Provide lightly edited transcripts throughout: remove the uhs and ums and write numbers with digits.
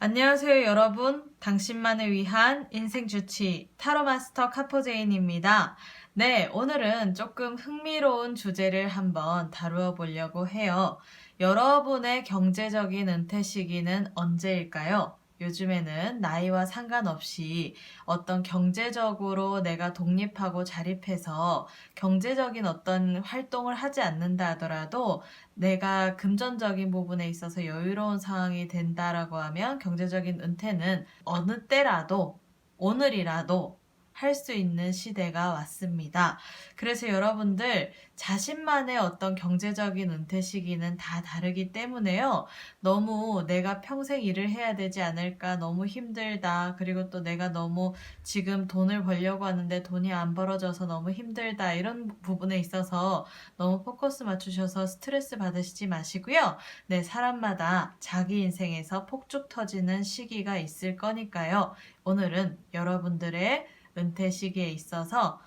안녕하세요, 여러분. 당신만을 위한 인생 주치 타로 마스터 카포제인입니다. 네, 오늘은 조금 흥미로운 주제를 한번 다루어 보려고 해요. 여러분의 경제적인 은퇴 시기는 언제일까요? 요즘에는 나이와 상관없이 어떤 경제적으로 내가 독립하고 자립해서 경제적인 어떤 활동을 하지 않는다 하더라도 내가 금전적인 부분에 있어서 여유로운 상황이 된다라고 하면 경제적인 은퇴는 어느 때라도 오늘이라도 할 수 있는 시대가 왔습니다. 그래서 여러분들 자신만의 어떤 경제적인 은퇴 시기는 다 다르기 때문에요. 너무 내가 평생 일을 해야 되지 않을까, 너무 힘들다, 그리고 또 내가 너무 지금 돈을 벌려고 하는데 돈이 안 벌어져서 너무 힘들다, 이런 부분에 있어서 너무 포커스 맞추셔서 스트레스 받으시지 마시고요. 네, 사람마다 자기 인생에서 폭죽 터지는 시기가 있을 거니까요. 오늘은 여러분들의 은퇴 시기에 있어서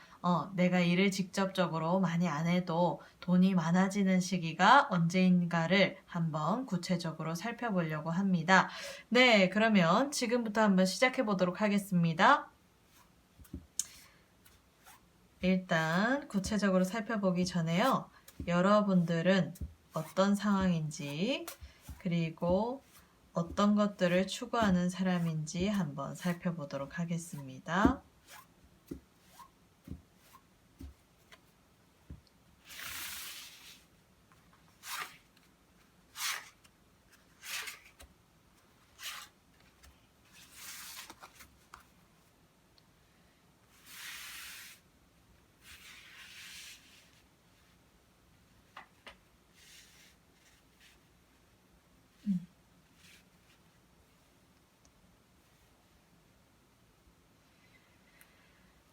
내가 일을 직접적으로 많이 안 해도 돈이 많아지는 시기가 언제인가를 한번 구체적으로 살펴보려고 합니다. 네, 그러면 지금부터 한번 시작해 보도록 하겠습니다. 일단 구체적으로 살펴보기 전에요. 여러분들은 어떤 상황인지 그리고 어떤 것들을 추구하는 사람인지 한번 살펴보도록 하겠습니다.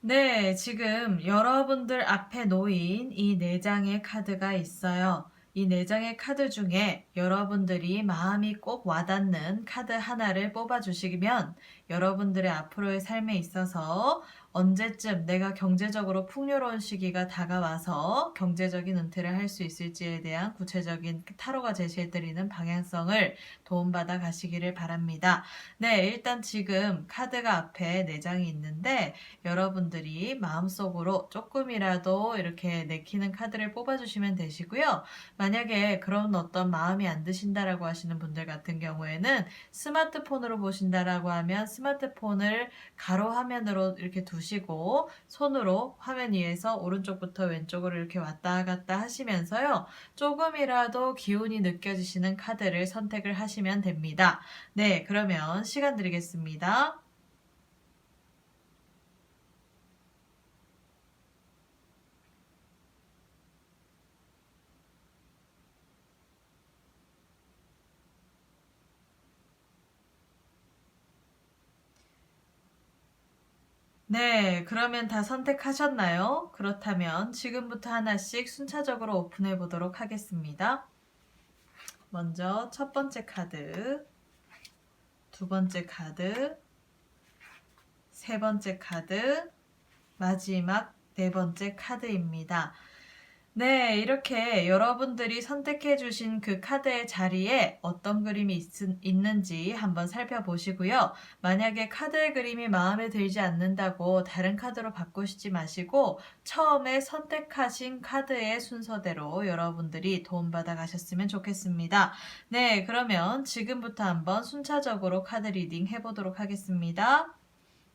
네, 지금 여러분들 앞에 놓인 이 4장의 카드가 있어요. 이 4장의 카드 중에 여러분들이 마음이 꼭 와닿는 카드 하나를 뽑아주시면 여러분들의 앞으로의 삶에 있어서 언제쯤 내가 경제적으로 풍요로운 시기가 다가와서 경제적인 은퇴를 할 수 있을지에 대한 구체적인 타로가 제시해드리는 방향성을 도움받아 가시기를 바랍니다. 네, 일단 지금 카드가 앞에 4장이 있는데 여러분들이 마음속으로 조금이라도 이렇게 내키는 카드를 뽑아주시면 되시고요. 만약에 그런 어떤 마음이 안 드신다라고 하시는 분들 같은 경우에는 스마트폰으로 보신다라고 하면 스마트폰을 가로 화면으로 이렇게 두시고 손으로 화면 위에서 오른쪽부터 왼쪽으로 이렇게 왔다 갔다 하시면서요. 조금이라도 기운이 느껴지시는 카드를 선택을 하시면 됩니다. 네, 그러면 시간 드리겠습니다. 네, 그러면 다 선택하셨나요? 그렇다면 지금부터 하나씩 순차적으로 오픈해 보도록 하겠습니다. 먼저 첫 번째 카드, 두 번째 카드, 세 번째 카드, 마지막 네 번째 카드입니다. 네, 이렇게 여러분들이 선택해 주신 그 카드의 자리에 어떤 그림이 있는지 한번 살펴보시고요. 만약에 카드의 그림이 마음에 들지 않는다고 다른 카드로 바꾸시지 마시고 처음에 선택하신 카드의 순서대로 여러분들이 도움받아 가셨으면 좋겠습니다. 네, 그러면 지금부터 한번 순차적으로 카드 리딩 해보도록 하겠습니다.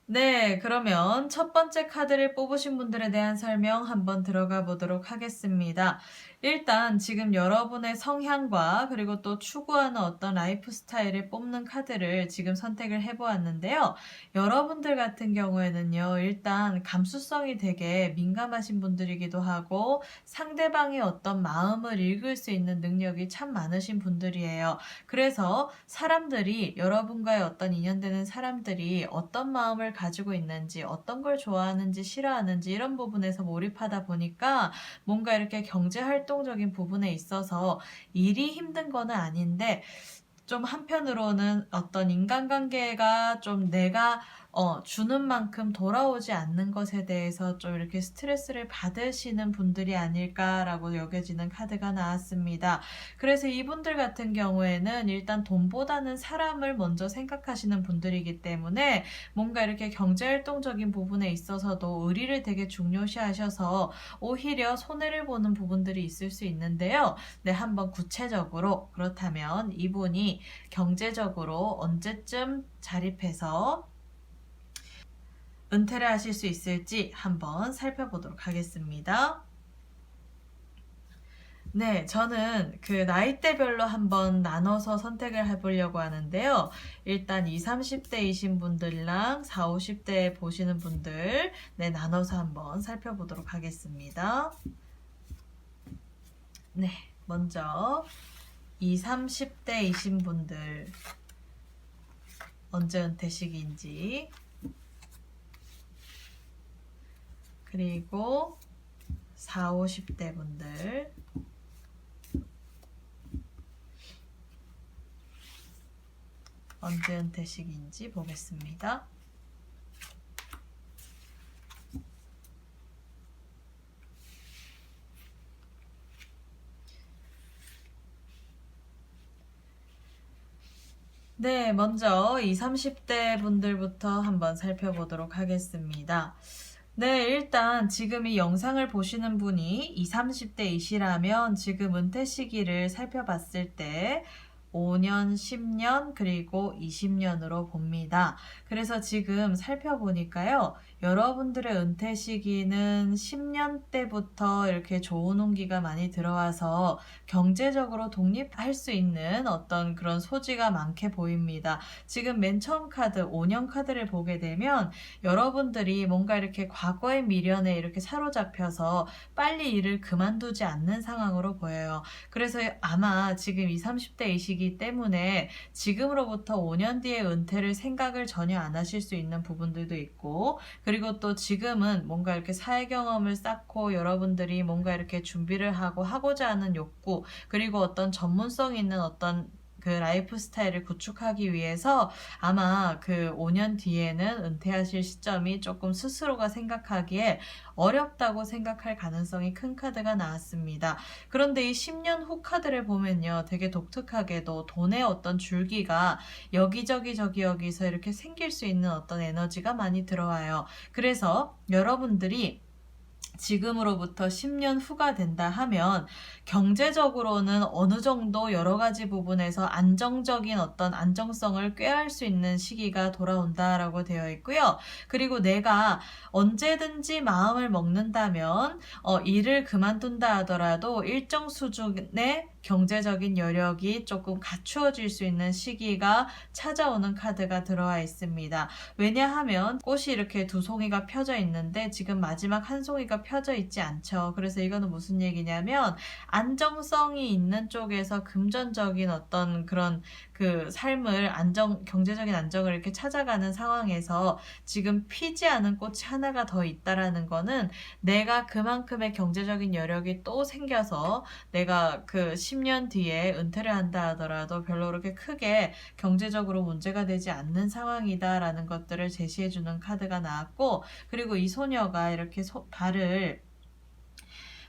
네, 그러면 첫 번째 카드를 뽑으신 분들에 대한 설명 한번 들어가 보도록 하겠습니다. 일단 지금 여러분의 성향과 그리고 또 추구하는 어떤 라이프 스타일을 뽑는 카드를 지금 선택을 해보았는데요. 여러분들 같은 경우에는요, 일단 감수성이 되게 민감하신 분들이기도 하고 상대방의 어떤 마음을 읽을 수 있는 능력이 참 많으신 분들이에요. 그래서 사람들이 여러분과의 어떤 인연되는 사람들이 어떤 마음을 가지고 있는지 어떤 걸 좋아하는지 싫어하는지 이런 부분에서 몰입하다 보니까 뭔가 이렇게 경제 활동적인 부분에 있어서 일이 힘든 거는 아닌데 좀 한편으로는 어떤 인간관계가 좀 내가 주는 만큼 돌아오지 않는 것에 대해서 좀 이렇게 스트레스를 받으시는 분들이 아닐까라고 여겨지는 카드가 나왔습니다. 그래서 이분들 같은 경우에는 일단 돈보다는 사람을 먼저 생각하시는 분들이기 때문에 뭔가 이렇게 경제활동적인 부분에 있어서도 의리를 되게 중요시하셔서 오히려 손해를 보는 부분들이 있을 수 있는데요. 네, 한번 구체적으로 그렇다면 이분이 경제적으로 언제쯤 자립해서 은퇴를 하실 수 있을지 한번 살펴보도록 하겠습니다. 네, 저는 그 나이대별로 한번 나눠서 선택을 해보려고 하는데요. 일단 20, 30대이신 분들이랑 40, 50대 보시는 분들, 네, 나눠서 한번 살펴보도록 하겠습니다. 네, 먼저 20, 30대이신 분들 언제 은퇴 시기인지, 그리고 40, 50대 분들 언제 은퇴 시기인지 보겠습니다. 네, 먼저 20, 30대 분들부터 한번 살펴보도록 하겠습니다. 네, 일단 지금 이 영상을 보시는 분이 20, 30대이시라면 지금 은퇴 시기를 살펴봤을 때 5년, 10년, 그리고 20년으로 봅니다. 그래서 지금 살펴보니까요. 여러분들의 은퇴 시기는 10년 때부터 이렇게 좋은 운기가 많이 들어와서 경제적으로 독립할 수 있는 어떤 그런 소지가 많게 보입니다. 지금 맨 처음 카드, 5년 카드를 보게 되면 여러분들이 뭔가 이렇게 과거의 미련에 이렇게 사로잡혀서 빨리 일을 그만두지 않는 상황으로 보여요. 그래서 아마 지금 20, 30대이시기 때문에 지금으로부터 5년 뒤에 은퇴를 생각을 전혀 안 하실 수 있는 부분들도 있고, 그리고 또 지금은 뭔가 이렇게 사회 경험을 쌓고 여러분들이 뭔가 이렇게 준비를 하고 하고자 하는 욕구, 그리고 어떤 전문성 있는 어떤 그 라이프 스타일을 구축하기 위해서 아마 그 5년 뒤에는 은퇴하실 시점이 조금 스스로가 생각하기에 어렵다고 생각할 가능성이 큰 카드가 나왔습니다. 그런데 이 10년 후 카드를 보면요, 되게 독특하게도 돈의 어떤 줄기가 여기서 이렇게 생길 수 있는 어떤 에너지가 많이 들어와요. 그래서 여러분들이 지금으로부터 10년 후가 된다 하면 경제적으로는 어느 정도 여러 가지 부분에서 안정적인 어떤 안정성을 꾀할 수 있는 시기가 돌아온다라고 되어 있고요. 그리고 내가 언제든지 마음을 먹는다면 일을 그만둔다 하더라도 일정 수준의 경제적인 여력이 조금 갖추어질 수 있는 시기가 찾아오는 카드가 들어와 있습니다. 왜냐하면 꽃이 이렇게 두 송이가 펴져 있는데 지금 마지막 한 송이가 펴져 있지 않죠. 그래서 이거는 무슨 얘기냐면 안정성이 있는 쪽에서 금전적인 어떤 그런 그 삶을 경제적인 안정을 이렇게 찾아가는 상황에서 지금 피지 않은 꽃이 하나가 더 있다라는 거는 내가 그만큼의 경제적인 여력이 또 생겨서 내가 그 10년 뒤에 은퇴를 한다 하더라도 별로 그렇게 크게 경제적으로 문제가 되지 않는 상황이다라는 것들을 제시해주는 카드가 나왔고, 그리고 이 소녀가 이렇게 발을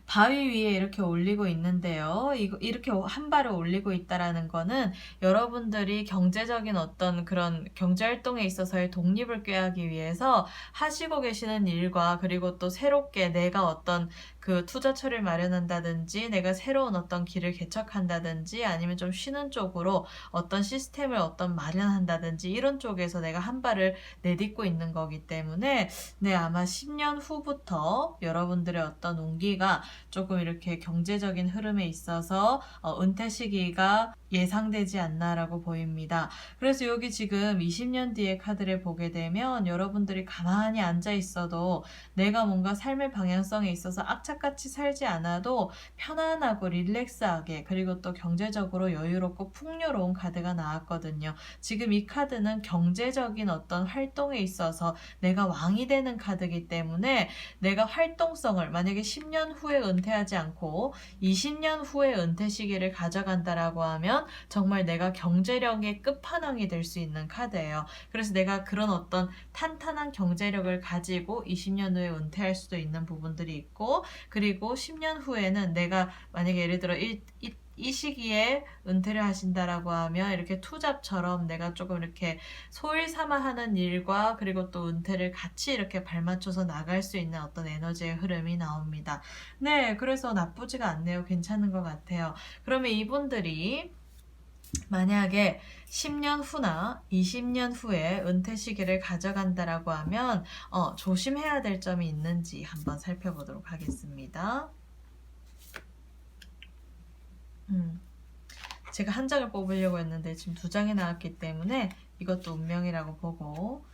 바위 위에 이렇게 올리고 있는데요. 이렇게 한 발을 올리고 있다라는 거는 여러분들이 경제적인 어떤 그런 경제활동에 있어서의 독립을 꾀하기 위해서 하시고 계시는 일과, 그리고 또 새롭게 내가 어떤 그 투자처를 마련한다든지 내가 새로운 어떤 길을 개척한다든지 아니면 좀 쉬는 쪽으로 어떤 시스템을 마련한다든지 이런 쪽에서 내가 한 발을 내딛고 있는 거기 때문에 네, 아마 10년 후부터 여러분들의 어떤 운기가 조금 이렇게 경제적인 흐름에 있어서 은퇴 시기가 예상되지 않나라고 보입니다. 그래서 여기 지금 20년 뒤의 카드를 보게 되면 여러분들이 가만히 앉아 있어도 내가 뭔가 삶의 방향성에 있어서 착착같이 살지 않아도 편안하고 릴렉스하게, 그리고 또 경제적으로 여유롭고 풍요로운 카드가 나왔거든요. 지금 이 카드는 경제적인 어떤 활동에 있어서 내가 왕이 되는 카드이기 때문에 내가 활동성을 만약에 10년 후에 은퇴하지 않고 20년 후에 은퇴 시기를 가져간다라고 하면 정말 내가 경제력의 끝판왕이 될 수 있는 카드예요. 그래서 내가 그런 어떤 탄탄한 경제력을 가지고 20년 후에 은퇴할 수도 있는 부분들이 있고, 그리고 10년 후에는 내가 만약에 예를 들어 이 시기에 은퇴를 하신다라고 하면 이렇게 투잡처럼 내가 조금 이렇게 소일삼아 하는 일과 그리고 또 은퇴를 같이 이렇게 발맞춰서 나갈 수 있는 어떤 에너지의 흐름이 나옵니다. 네, 그래서 나쁘지가 않네요. 괜찮은 것 같아요. 그러면 이분들이 만약에 10년 후나 20년 후에 은퇴 시기를 가져간다라고 하면 조심해야 될 점이 있는지 한번 살펴보도록 하겠습니다. 제가 한 장을 뽑으려고 했는데 지금 두 장이 나왔기 때문에 이것도 운명이라고 보고,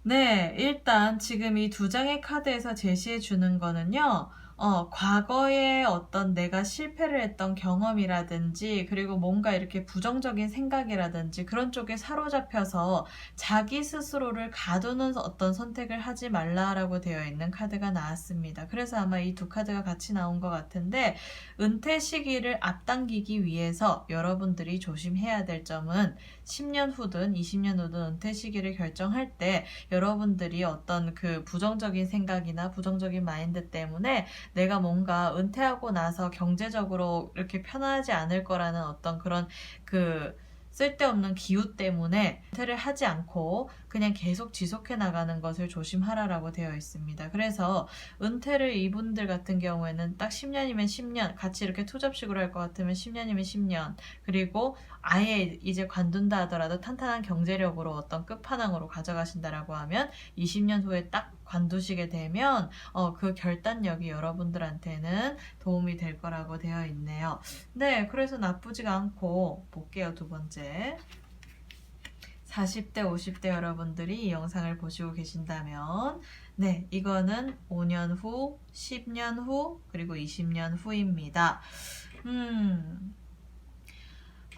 네, 일단 지금 이 두 장의 카드에서 제시해 주는 거는요, 과거에 어떤 내가 실패를 했던 경험이라든지, 그리고 뭔가 이렇게 부정적인 생각이라든지 그런 쪽에 사로잡혀서 자기 스스로를 가두는 어떤 선택을 하지 말라라고 되어 있는 카드가 나왔습니다. 그래서 아마 이 두 카드가 같이 나온 것 같은데, 은퇴 시기를 앞당기기 위해서 여러분들이 조심해야 될 점은 10년 후든 20년 후든 은퇴 시기를 결정할 때 여러분들이 어떤 그 부정적인 생각이나 부정적인 마인드 때문에 내가 뭔가 은퇴하고 나서 경제적으로 이렇게 편하지 않을 거라는 어떤 그런 그 쓸데없는 기우 때문에 은퇴를 하지 않고 그냥 계속 지속해 나가는 것을 조심하라라고 되어 있습니다. 그래서 은퇴를 이분들 같은 경우에는 딱 10년이면 10년, 같이 이렇게 투잡식으로 할 것 같으면 10년이면 10년, 그리고 아예 이제 관둔다 하더라도 탄탄한 경제력으로 어떤 끝판왕으로 가져가신다라고 하면 20년 후에 딱 관두시게 되면 그 결단력이 여러분들한테는 도움이 될 거라고 되어 있네요. 네, 그래서 나쁘지가 않고 볼게요. 두 번째. 40대, 50대 여러분들이 이 영상을 보시고 계신다면, 네, 이거는 5년 후, 10년 후, 그리고 20년 후입니다.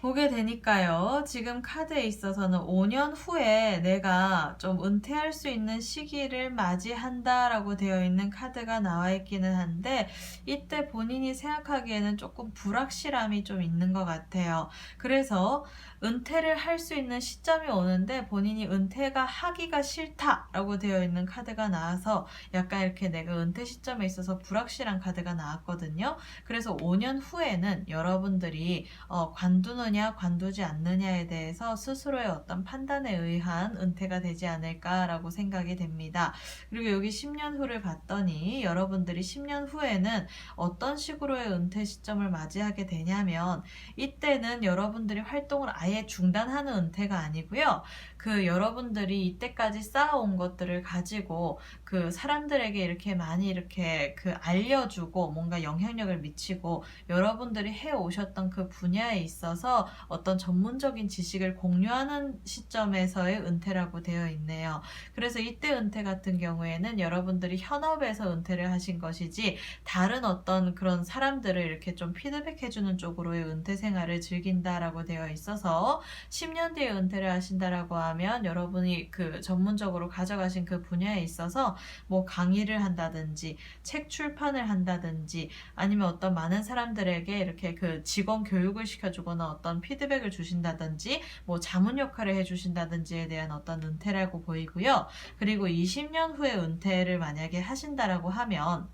보게 되니까요. 지금 카드에 있어서는 5년 후에 내가 좀 은퇴할 수 있는 시기를 맞이한다라고 되어 있는 카드가 나와 있기는 한데, 이때 본인이 생각하기에는 조금 불확실함이 좀 있는 것 같아요. 그래서 은퇴를 할 수 있는 시점이 오는데 본인이 은퇴가 하기가 싫다라고 되어 있는 카드가 나와서 약간 이렇게 내가 은퇴 시점에 있어서 불확실한 카드가 나왔거든요. 그래서 5년 후에는 여러분들이 관두느냐 관두지 않느냐에 대해서 스스로의 어떤 판단에 의한 은퇴가 되지 않을까라고 생각이 됩니다. 그리고 여기 10년 후를 봤더니 여러분들이 10년 후에는 어떤 식으로의 은퇴 시점을 맞이하게 되냐면, 이때는 여러분들이 활동을 아예 중단하는 은퇴가 아니고요. 그 여러분들이 이때까지 쌓아온 것들을 가지고 그 사람들에게 이렇게 많이 이렇게 그 알려주고 뭔가 영향력을 미치고 여러분들이 해오셨던 그 분야에 있어서 어떤 전문적인 지식을 공유하는 시점에서의 은퇴라고 되어 있네요. 그래서 이때 은퇴 같은 경우에는 여러분들이 현업에서 은퇴를 하신 것이지 다른 어떤 그런 사람들을 이렇게 좀 피드백해주는 쪽으로의 은퇴 생활을 즐긴다라고 되어 있어서 10년 뒤에 은퇴를 하신다라고 하면 여러분이 그 전문적으로 가져가신 그 분야에 있어서 뭐 강의를 한다든지 책 출판을 한다든지 아니면 어떤 많은 사람들에게 이렇게 그 직원 교육을 시켜주거나 어떤 피드백을 주신다든지 뭐 자문 역할을 해주신다든지에 대한 어떤 은퇴라고 보이고요. 그리고 20년 후에 은퇴를 만약에 하신다라고 하면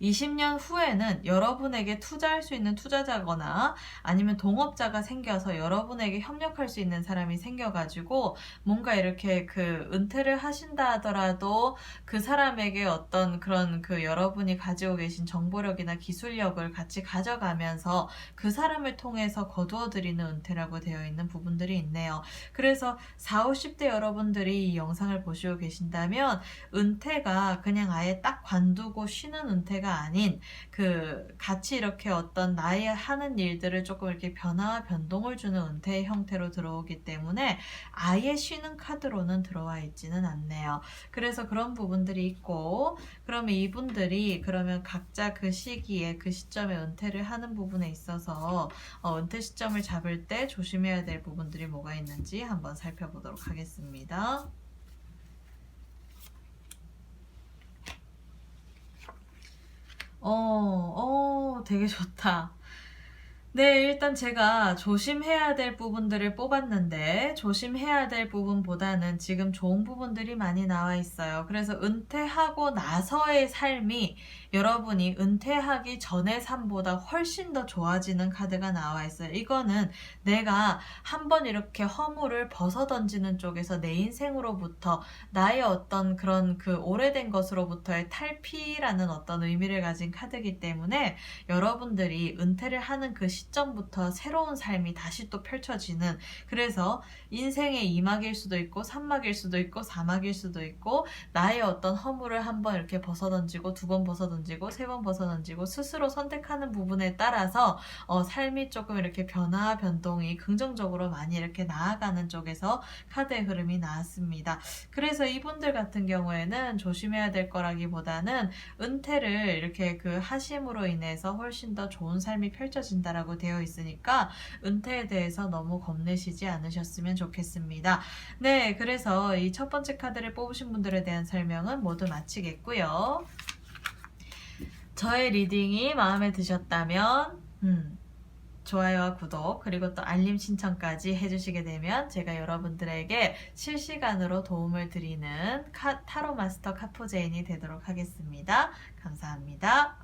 20년 후에는 여러분에게 투자할 수 있는 투자자거나 아니면 동업자가 생겨서 여러분에게 협력할 수 있는 사람이 생겨가지고 뭔가 이렇게 그 은퇴를 하신다 하더라도 그 사람에게 어떤 그런 그 여러분이 가지고 계신 정보력이나 기술력을 같이 가져가면서 그 사람을 통해서 거두어드리는 은퇴라고 되어 있는 부분들이 있네요. 그래서 40, 50대 여러분들이 이 영상을 보시고 계신다면 은퇴가 그냥 아예 딱 관두고 쉬는 은퇴가 상태가 아닌 같이 이렇게 어떤 나의 하는 일들을 조금 이렇게 변화와 변동을 주는 은퇴의 형태로 들어오기 때문에 아예 쉬는 카드로는 들어와 있지는 않네요. 그래서 그런 부분들이 있고, 그러면 이분들이 그러면 각자 그 시기에 그 시점에 은퇴를 하는 부분에 있어서 은퇴 시점을 잡을 때 조심해야 될 부분들이 뭐가 있는지 한번 살펴보도록 하겠습니다. 되게 좋다. 네, 일단 제가 조심해야 될 부분들을 뽑았는데 조심해야 될 부분보다는 지금 좋은 부분들이 많이 나와 있어요. 그래서 은퇴하고 나서의 삶이 여러분이 은퇴하기 전의 삶보다 훨씬 더 좋아지는 카드가 나와 있어요. 이거는 내가 한번 이렇게 허물을 벗어던지는 쪽에서 내 인생으로부터 나의 어떤 그런 오래된 것으로부터의 탈피라는 어떤 의미를 가진 카드이기 때문에 여러분들이 은퇴를 하는 그 시점부터 새로운 삶이 다시 또 펼쳐지는, 그래서 인생의 2막일 수도 있고 3막일 수도 있고 4막일 수도 있고 나의 어떤 허물을 한번 이렇게 벗어던지고 2번 벗어던지고 3번 벗어던지고 스스로 선택하는 부분에 따라서 삶이 조금 이렇게 변화 변동이 긍정적으로 많이 이렇게 나아가는 쪽에서 카드의 흐름이 나왔습니다. 그래서 이분들 같은 경우에는 조심해야 될 거라기보다는 은퇴를 이렇게 하심으로 인해서 훨씬 더 좋은 삶이 펼쳐진다라고 되어 있으니까 은퇴에 대해서 너무 겁내시지 않으셨으면 좋겠습니다. 네, 그래서 이 첫 번째 카드를 뽑으신 분들에 대한 설명은 모두 마치겠고요. 저의 리딩이 마음에 드셨다면 좋아요와 구독 그리고 또 알림 신청까지 해주시게 되면 제가 여러분들에게 실시간으로 도움을 드리는 타로 마스터 카포제인이 되도록 하겠습니다. 감사합니다.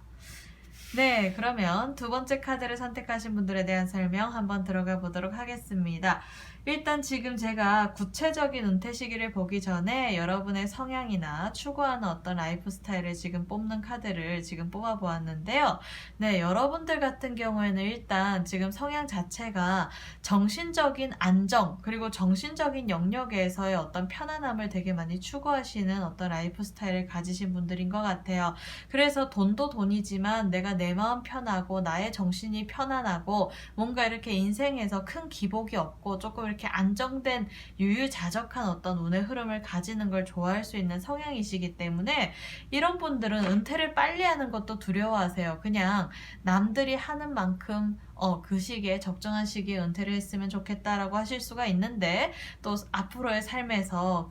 네, 그러면 두 번째 카드를 선택하신 분들에 대한 설명 한번 들어가 보도록 하겠습니다. 일단 지금 제가 구체적인 은퇴 시기를 보기 전에 여러분의 성향이나 추구하는 어떤 라이프 스타일을 지금 뽑는 카드를 지금 뽑아 보았는데요. 네, 여러분들 같은 경우에는 일단 지금 성향 자체가 정신적인 안정 그리고 정신적인 영역에서의 어떤 편안함을 되게 많이 추구하시는 어떤 라이프 스타일을 가지신 분들인 것 같아요. 그래서 돈도 돈이지만 내가 내 마음 편하고 나의 정신이 편안하고 뭔가 이렇게 인생에서 큰 기복이 없고 조금 이렇게 안정된 유유자적한 어떤 운의 흐름을 가지는 걸 좋아할 수 있는 성향이시기 때문에 이런 분들은 은퇴를 빨리 하는 것도 두려워하세요. 그냥 남들이 하는 만큼 그 시기에 적정한 시기에 은퇴를 했으면 좋겠다라고 하실 수가 있는데 또 앞으로의 삶에서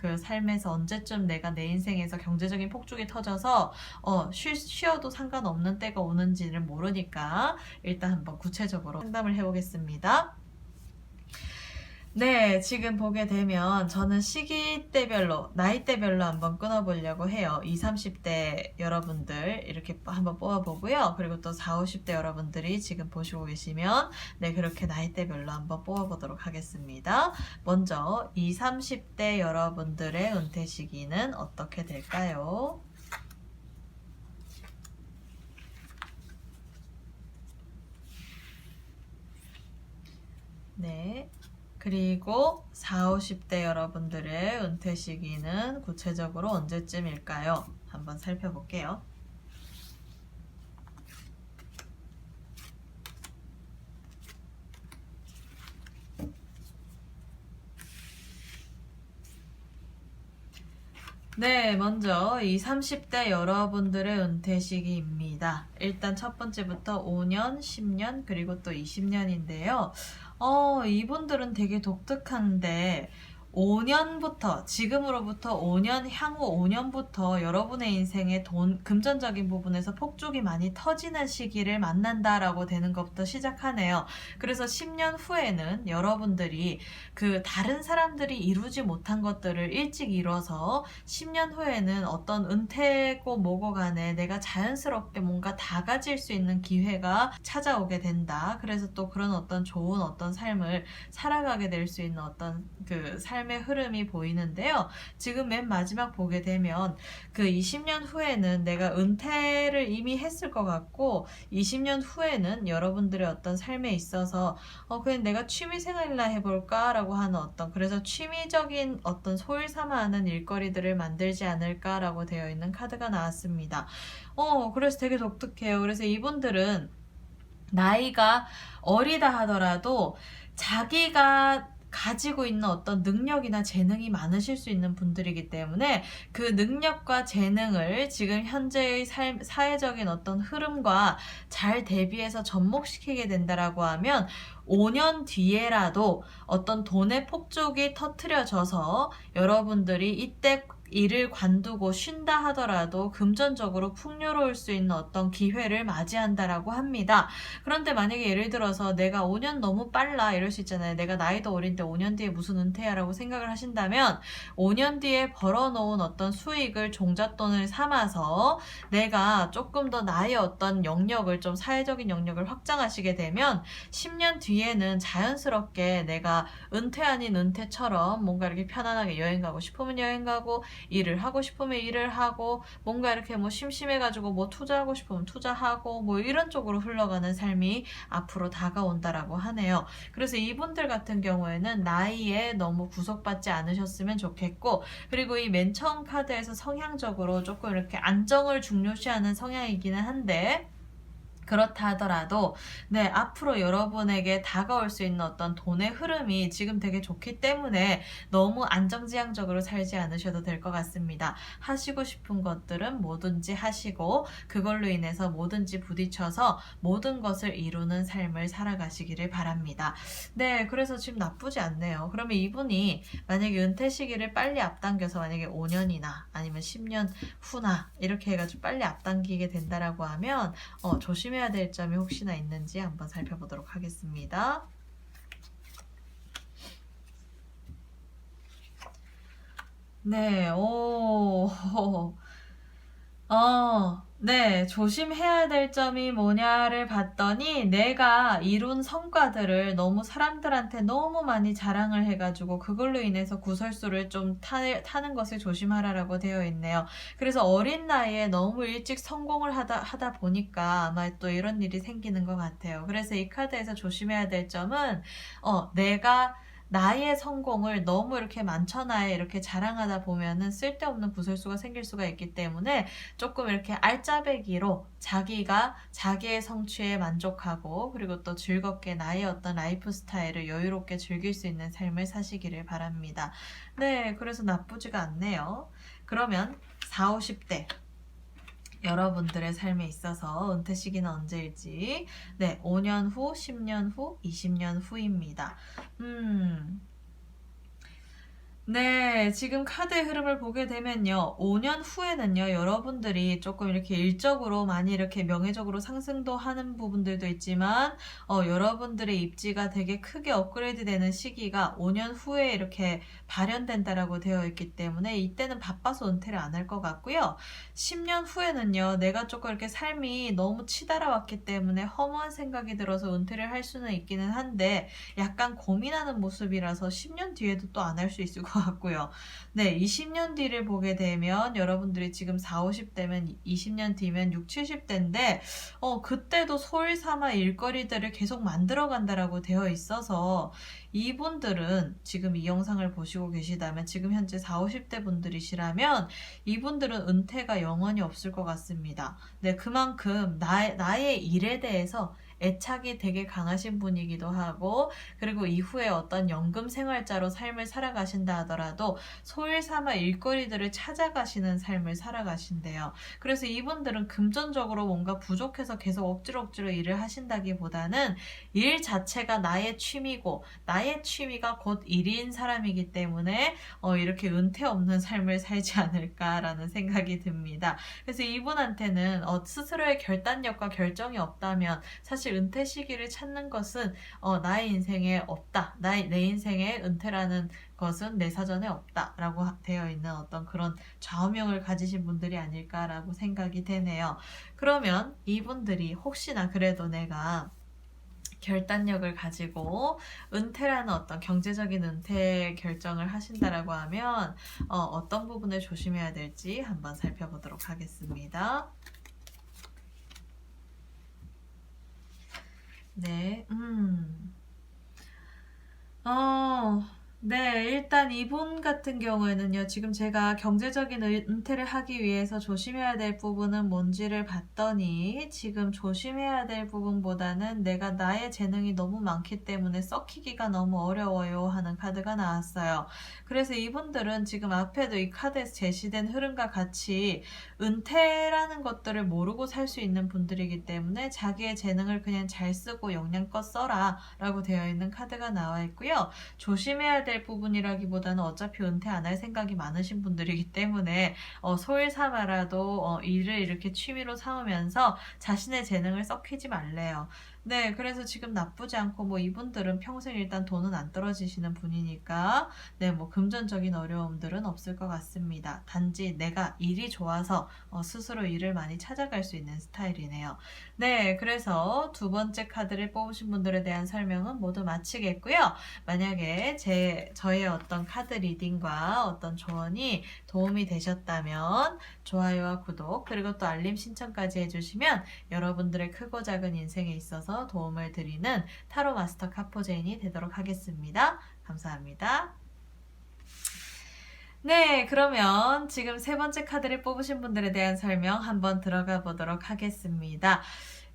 언제쯤 내가 내 인생에서 경제적인 폭죽이 터져서 쉬어도 상관없는 때가 오는지를 모르니까 일단 한번 구체적으로 상담을 해보겠습니다. 네, 지금 보게 되면 저는 시기대별로, 나이대별로 한번 끊어보려고 해요. 20, 30대 여러분들 이렇게 한번 뽑아보고요. 그리고 또 40, 50대 여러분들이 지금 보시고 계시면 네, 그렇게 나이대별로 한번 뽑아보도록 하겠습니다. 먼저 20, 30대 여러분들의 은퇴 시기는 어떻게 될까요? 네. 그리고 40, 50대 여러분들의 은퇴 시기는 구체적으로 언제쯤일까요? 한번 살펴볼게요. 네, 먼저 20, 30대 여러분들의 은퇴 시기입니다. 일단 첫 번째부터 5년, 10년, 그리고 또 20년인데요. 이분들은 되게 독특한데 5년부터 지금으로부터 5년 향후 5년부터 여러분의 인생에 금전적인 부분에서 폭죽이 많이 터지는 시기를 만난다라고 되는 것부터 시작하네요. 그래서 10년 후에는 여러분들이 다른 사람들이 이루지 못한 것들을 일찍 이뤄서 10년 후에는 어떤 은퇴고 뭐고 간에 내가 자연스럽게 뭔가 다 가질 수 있는 기회가 찾아오게 된다. 그래서 또 그런 어떤 좋은 어떤 삶을 살아가게 될 수 있는 어떤 삶을 삶의 흐름이 보이는데요. 지금 맨 마지막 보게 되면 그 20년 후에는 내가 은퇴를 이미 했을 것 같고 20년 후에는 여러분들의 어떤 삶에 있어서 그냥 내가 취미생활이나 해볼까 라고 하는 그래서 취미적인 어떤 소일삼아 하는 일거리들을 만들지 않을까라고 되어 있는 카드가 나왔습니다. 그래서 되게 독특해요. 그래서 이분들은 나이가 어리다 하더라도 자기가 가지고 있는 어떤 능력이나 재능이 많으실 수 있는 분들이기 때문에 그 능력과 재능을 지금 현재의 사회적인 어떤 흐름과 잘 대비해서 접목시키게 된다라고 하면 5년 뒤에라도 어떤 돈의 폭죽이 터트려져서 여러분들이 이때 일을 관두고 쉰다 하더라도 금전적으로 풍요로울 수 있는 어떤 기회를 맞이한다라고 합니다. 그런데 만약에 예를 들어서 내가 5년 너무 빨라 이럴 수 있잖아요. 내가 나이도 어린데 5년 뒤에 무슨 은퇴야 라고 생각을 하신다면 5년 뒤에 벌어놓은 어떤 수익을 종잣돈을 삼아서 내가 조금 더 나의 어떤 영역을 좀 사회적인 영역을 확장하시게 되면 10년 뒤에는 자연스럽게 내가 은퇴 아닌 은퇴처럼 뭔가 이렇게 편안하게 여행 가고 싶으면 여행 가고 일을 하고 싶으면 일을 하고 뭔가 이렇게 뭐 심심해가지고 뭐 투자하고 싶으면 투자하고 뭐 이런 쪽으로 흘러가는 삶이 앞으로 다가온다라고 하네요. 그래서 이분들 같은 경우에는 나이에 너무 구속받지 않으셨으면 좋겠고 그리고 이 맨 처음 카드에서 성향적으로 조금 이렇게 안정을 중요시하는 성향이기는 한데 그렇다 하더라도 네 앞으로 여러분에게 다가올 수 있는 어떤 돈의 흐름이 지금 되게 좋기 때문에 너무 안정지향적으로 살지 않으셔도 될 것 같습니다. 하시고 싶은 것들은 뭐든지 하시고 그걸로 인해서 뭐든지 부딪혀서 모든 것을 이루는 삶을 살아가시기를 바랍니다. 네 그래서 지금 나쁘지 않네요. 그러면 이분이 만약에 은퇴 시기를 빨리 앞당겨서 만약에 5년이나 아니면 10년 후나 이렇게 해가지고 빨리 앞당기게 된다라고 하면 조심해야 될 점이 혹시나 있는지 한번 살펴보도록 하겠습니다. 네, 네, 조심해야 될 점이 뭐냐를 봤더니 내가 이룬 성과들을 너무 사람들한테 너무 많이 자랑을 해가지고 그걸로 인해서 구설수를 좀 타는 것을 조심하라라고 되어 있네요. 그래서 어린 나이에 너무 일찍 성공을 하다 보니까 아마 또 이런 일이 생기는 것 같아요. 그래서 이 카드에서 조심해야 될 점은 내가 나의 성공을 너무 이렇게 만천하에 이렇게 자랑하다 보면은 쓸데없는 구설수가 생길 수가 있기 때문에 조금 이렇게 알짜배기로 자기가 자기의 성취에 만족하고 그리고 또 즐겁게 나의 어떤 라이프 스타일을 여유롭게 즐길 수 있는 삶을 사시기를 바랍니다. 네, 그래서 나쁘지가 않네요. 그러면 40, 50대 여러분들의 삶에 있어서 은퇴 시기는 언제일지 5년 후, 10년 후, 20년 후입니다. 네, 지금 카드의 흐름을 보게 되면요. 5년 후에는요, 여러분들이 조금 이렇게 일적으로 많이 이렇게 명예적으로 상승도 하는 부분들도 있지만, 여러분들의 입지가 되게 크게 업그레이드 되는 시기가 5년 후에 이렇게 발현된다라고 되어 있기 때문에 이때는 바빠서 은퇴를 안 할 것 같고요. 10년 후에는요, 내가 조금 이렇게 삶이 너무 치달아 왔기 때문에 허무한 생각이 들어서 은퇴를 할 수는 있기는 한데, 약간 고민하는 모습이라서 10년 뒤에도 또 안 할 수 있을 것 같고요. 네, 20년 뒤를 보게 되면 여러분들이 지금 4, 50대면 20년 뒤면 6, 70대인데 그때도 소일삼아 일거리들을 계속 만들어 간다라고 되어 있어서 이분들은 지금 이 영상을 보시고 계시다면 지금 현재 4, 50대 분들이시라면 이분들은 은퇴가 영원히 없을 것 같습니다. 네, 그만큼 나의 일에 대해서 애착이 되게 강하신 분이기도 하고 그리고 이후에 어떤 연금 생활자로 삶을 살아가신다 하더라도 소일삼아 일거리들을 찾아가시는 삶을 살아가신대요. 그래서 이분들은 금전적으로 뭔가 부족해서 계속 억지로 일을 하신다기보다는 일 자체가 나의 취미고 나의 취미가 곧 일인 사람이기 때문에 이렇게 은퇴 없는 삶을 살지 않을까라는 생각이 듭니다. 그래서 이분한테는 스스로의 결단력과 결정이 없다면 사실 은퇴 시기를 찾는 것은 나의 인생에 없다. 내 인생에 은퇴라는 것은 내 사전에 없다라고 되어 있는 어떤 그런 좌우명을 가지신 분들이 아닐까라고 생각이 되네요. 그러면 이분들이 혹시나 그래도 내가 결단력을 가지고 은퇴라는 어떤 경제적인 은퇴 결정을 하신다라고 하면 어떤 부분을 조심해야 될지 한번 살펴보도록 하겠습니다. 네, 네, 일단 이분 같은 경우에는요, 지금 제가 경제적인 은퇴를 하기 위해서 조심해야 될 부분은 뭔지를 봤더니, 지금 조심해야 될 부분보다는 내가 나의 재능이 너무 많기 때문에 썩히기가 너무 어려워요 하는 카드가 나왔어요. 그래서 이분들은 지금 앞에도 이 카드에서 제시된 흐름과 같이 은퇴라는 것들을 모르고 살 수 있는 분들이기 때문에 자기의 재능을 그냥 잘 쓰고 역량껏 써라 라고 되어 있는 카드가 나와 있고요. 조심해야 될 부분이라기보다는 어차피 은퇴 안 할 생각이 많으신 분들이기 때문에 소일 삼아라도 일을 이렇게 취미로 삼으면서 자신의 재능을 썩히지 말래요. 네, 그래서 지금 나쁘지 않고 뭐 이분들은 평생 일단 돈은 안 떨어지시는 분이니까 네, 뭐 금전적인 어려움들은 없을 것 같습니다. 단지 내가 일이 좋아서 스스로 일을 많이 찾아갈 수 있는 스타일이네요. 네, 그래서 두 번째 카드를 뽑으신 분들에 대한 설명은 모두 마치겠고요. 만약에 저의 어떤 카드 리딩과 어떤 조언이 도움이 되셨다면 좋아요와 구독 그리고 또 알림 신청까지 해주시면 여러분들의 크고 작은 인생에 있어서 도움을 드리는 타로 마스터 카포제인이 되도록 하겠습니다. 감사합니다. 네, 그러면 지금 세 번째 카드를 뽑으신 분들에 대한 설명 한번 들어가 보도록 하겠습니다.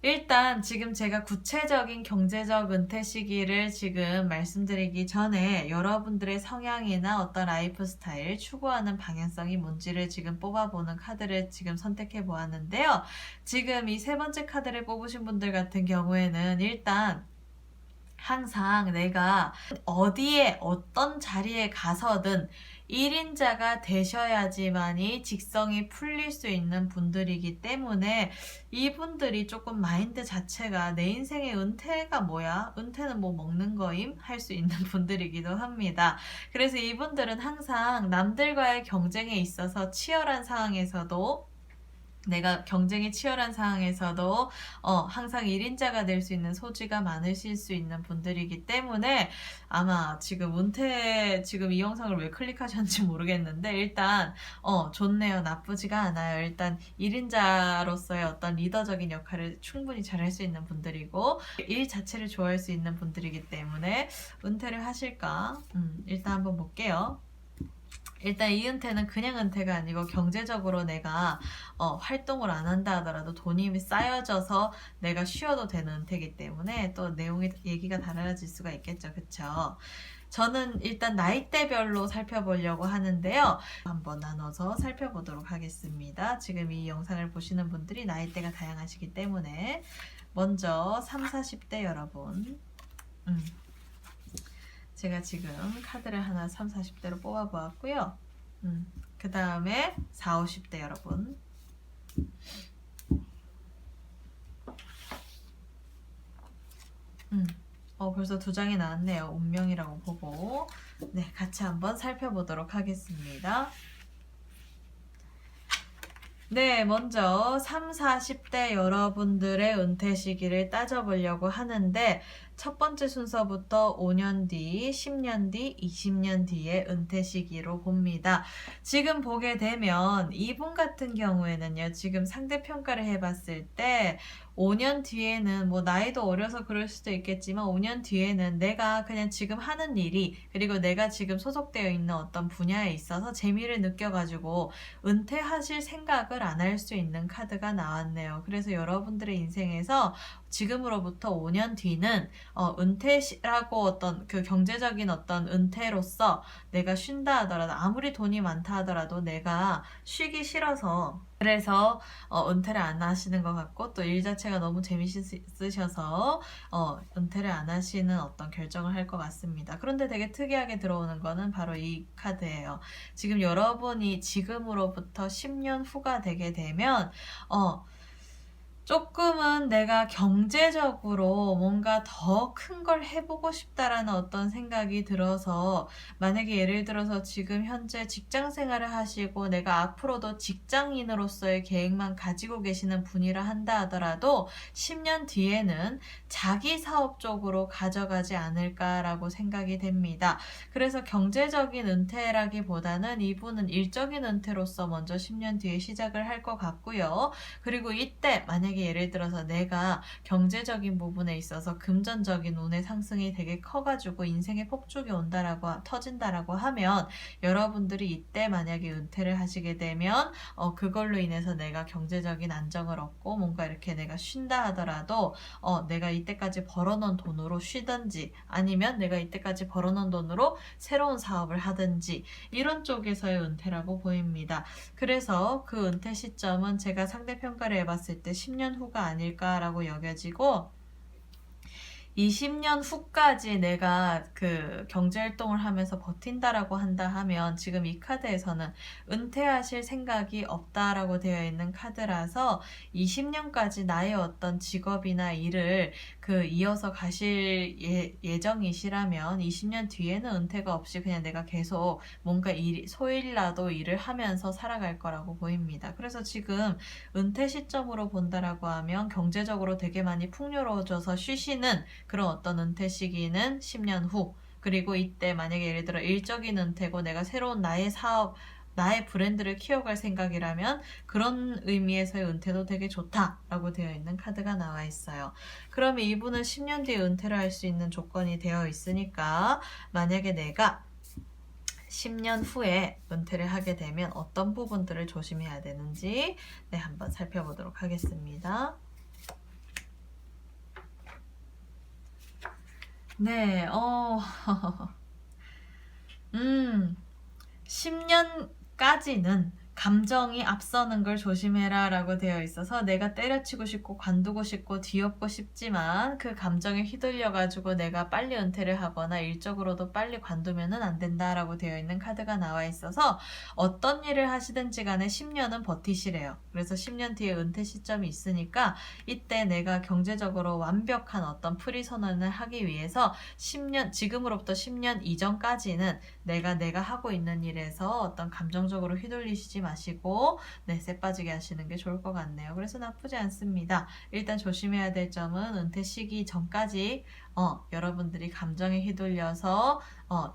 일단 지금 제가 구체적인 경제적 은퇴 시기를 지금 말씀드리기 전에 여러분들의 성향이나 어떤 라이프 스타일, 추구하는 방향성이 뭔지를 지금 뽑아보는 카드를 지금 선택해 보았는데요. 지금 이 세 번째 카드를 뽑으신 분들 같은 경우에는 일단 항상 내가 어디에 어떤 자리에 가서든 1인자가 되셔야지만이 직성이 풀릴 수 있는 분들이기 때문에 이분들이 조금 마인드 자체가 내 인생의 은퇴가 뭐야? 은퇴는 뭐 먹는 거임? 할 수 있는 분들이기도 합니다. 그래서 이분들은 항상 남들과의 경쟁에 있어서 치열한 상황에서도 내가 경쟁이 치열한 상황에서도 항상 1인자가 될 수 있는 소지가 많으실 수 있는 분들이기 때문에 아마 지금 은퇴 지금 이 영상을 왜 클릭하셨는지 모르겠는데 일단 좋네요. 나쁘지가 않아요. 일단 1인자로서의 어떤 리더적인 역할을 충분히 잘할 수 있는 분들이고 일 자체를 좋아할 수 있는 분들이기 때문에 은퇴를 하실까? 일단 한번 볼게요. 일단 이 은퇴는 그냥 은퇴가 아니고 경제적으로 내가 활동을 안 한다 하더라도 돈이 쌓여져서 내가 쉬어도 되는 은퇴이기 때문에 또 내용이 얘기가 달라질 수가 있겠죠. 그쵸? 저는 일단 나이대별로 살펴보려고 하는데요. 한번 나눠서 살펴보도록 하겠습니다. 지금 이 영상을 보시는 분들이 나이대가 다양하시기 때문에 먼저 3, 40대 여러분 제가 지금 카드를 하나 3, 40대로 뽑아보았고요. 그 다음에 4, 50대 여러분. 벌써 두 장이 나왔네요. 운명이라고 보고. 네, 같이 한번 살펴보도록 하겠습니다. 네, 먼저 3, 40대 여러분들의 은퇴 시기를 따져보려고 하는데 첫 번째 순서부터 5년 뒤, 10년 뒤, 20년 뒤의 은퇴 시기로 봅니다. 지금 보게 되면 이분 같은 경우에는요. 지금 상대평가를 해봤을 때 5년 뒤에는 뭐 나이도 어려서 그럴 수도 있겠지만 5년 뒤에는 내가 그냥 지금 하는 일이 그리고 내가 지금 소속되어 있는 어떤 분야에 있어서 재미를 느껴가지고 은퇴하실 생각을 안 할 수 있는 카드가 나왔네요. 그래서 여러분들의 인생에서 지금으로부터 5년 뒤는 은퇴라고 어떤 그 경제적인 어떤 은퇴로서 내가 쉰다 하더라도 아무리 돈이 많다 하더라도 내가 쉬기 싫어서 그래서 은퇴를 안 하시는 것 같고 또 일 자체가 너무 재미있으셔서 은퇴를 안 하시는 어떤 결정을 할 것 같습니다. 그런데 되게 특이하게 들어오는 거는 바로 이 카드예요. 지금 여러분이 지금으로부터 10년 후가 되게 되면 조금은 내가 경제적으로 뭔가 더 큰 걸 해보고 싶다라는 어떤 생각이 들어서, 만약에 예를 들어서 지금 현재 직장 생활을 하시고 내가 앞으로도 직장인으로서의 계획만 가지고 계시는 분이라 한다 하더라도 10년 뒤에는 자기 사업 쪽으로 가져가지 않을까라고 생각이 됩니다. 그래서 경제적인 은퇴라기보다는 이분은 일적인 은퇴로서 먼저 10년 뒤에 시작을 할 것 같고요. 그리고 이때 만약에 예를 들어서 내가 경제적인 부분에 있어서 금전적인 운의 상승이 되게 커가지고 인생의 폭죽이 터진다라고 하면, 여러분들이 이때 만약에 은퇴를 하시게 되면 그걸로 인해서 내가 경제적인 안정을 얻고 뭔가 이렇게 내가 쉰다 하더라도 내가 이때까지 벌어놓은 돈으로 쉬든지, 아니면 내가 이때까지 벌어놓은 돈으로 새로운 사업을 하든지, 이런 쪽에서의 은퇴라고 보입니다. 그래서 그 은퇴 시점은 제가 상대평가를 해봤을 때 10년 후가 아닐까라고 여겨지고, 20년 후까지 내가 그 경제활동을 하면서 버틴다라고 한다 하면, 지금 이 카드에서는 은퇴하실 생각이 없다라고 되어 있는 카드라서 20년까지 나의 어떤 직업이나 일을 이어서 가실 예정이시라면 20년 뒤에는 은퇴가 없이 그냥 내가 계속 뭔가 소일라도 일을 하면서 살아갈 거라고 보입니다. 그래서 지금 은퇴 시점으로 본다라고 하면 경제적으로 되게 많이 풍요로워져서 쉬시는 그런 어떤 은퇴 시기는 10년 후, 그리고 이때 만약에 예를 들어 일적인 은퇴고 내가 새로운 나의 사업, 나의 브랜드를 키워갈 생각이라면 그런 의미에서의 은퇴도 되게 좋다라고 되어 있는 카드가 나와 있어요. 그러면 이분은 10년 뒤에 은퇴를 할 수 있는 조건이 되어 있으니까, 만약에 내가 10년 후에 은퇴를 하게 되면 어떤 부분들을 조심해야 되는지 한번 살펴보도록 하겠습니다. 네, 10년까지는 감정이 앞서는 걸 조심해라 라고 되어 있어서, 내가 때려치고 싶고 관두고 싶고 뒤엎고 싶지만 그 감정에 휘둘려 가지고 내가 빨리 은퇴를 하거나 일적으로도 빨리 관두면은 안 된다라고 되어 있는 카드가 나와 있어서, 어떤 일을 하시든지 간에 10년은 버티시래요. 그래서 10년 뒤에 은퇴 시점이 있으니까 이때 내가 경제적으로 완벽한 어떤 프리선언을 하기 위해서 지금으로부터 10년 이전까지는 내가 하고 있는 일에서 어떤 감정적으로 휘둘리시지 마시고 쎄 빠지게 하시는 게 좋을 것 같네요. 그래서 나쁘지 않습니다. 일단 조심해야 될 점은 은퇴 시기 전까지 여러분들이 감정에 휘둘려서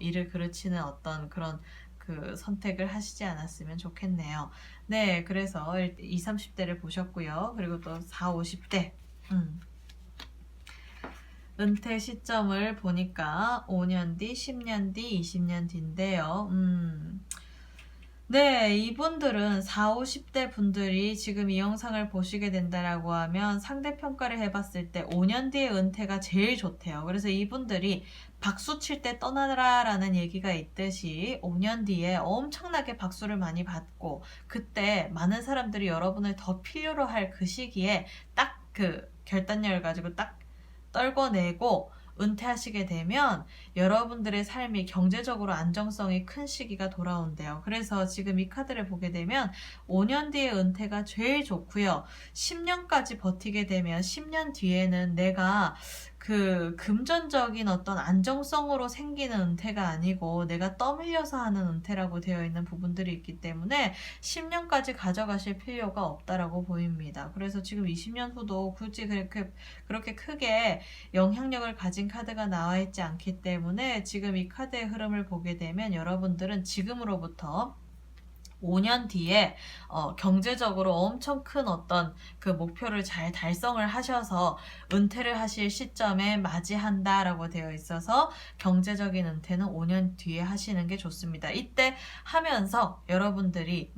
일을 그르치는 어떤 그런 선택을 하시지 않았으면 좋겠네요. 네, 그래서 20, 30대를 보셨고요. 그리고 또 40, 50대 은퇴 시점을 보니까 5년 뒤, 10년 뒤, 20년 뒤인데요. 네, 이분들은 40, 50대 분들이 지금 이 영상을 보시게 된다라고 하면 상대평가를 해봤을 때 5년 뒤에 은퇴가 제일 좋대요. 그래서 이분들이 박수 칠 때 떠나라 라는 얘기가 있듯이 5년 뒤에 엄청나게 박수를 많이 받고, 그때 많은 사람들이 여러분을 더 필요로 할 그 시기에 딱 결단력을 가지고 딱 떨궈내고 은퇴하시게 되면 여러분들의 삶이 경제적으로 안정성이 큰 시기가 돌아온대요. 그래서 지금 이 카드를 보게 되면 5년 뒤에 은퇴가 제일 좋고요. 10년까지 버티게 되면 10년 뒤에는 내가 금전적인 어떤 안정성으로 생기는 은퇴가 아니고 내가 떠밀려서 하는 은퇴라고 되어 있는 부분들이 있기 때문에 10년까지 가져가실 필요가 없다라고 보입니다. 그래서 지금 20년 후도 굳이 그렇게 크게 영향력을 가진 카드가 나와 있지 않기 때문에, 지금 이 카드의 흐름을 보게 되면 여러분들은 지금으로부터 5년 뒤에 경제적으로 엄청 큰 어떤 목표를 잘 달성을 하셔서 은퇴를 하실 시점에 맞이한다라고 되어 있어서 경제적인 은퇴는 5년 뒤에 하시는 게 좋습니다. 이때 하면서 여러분들이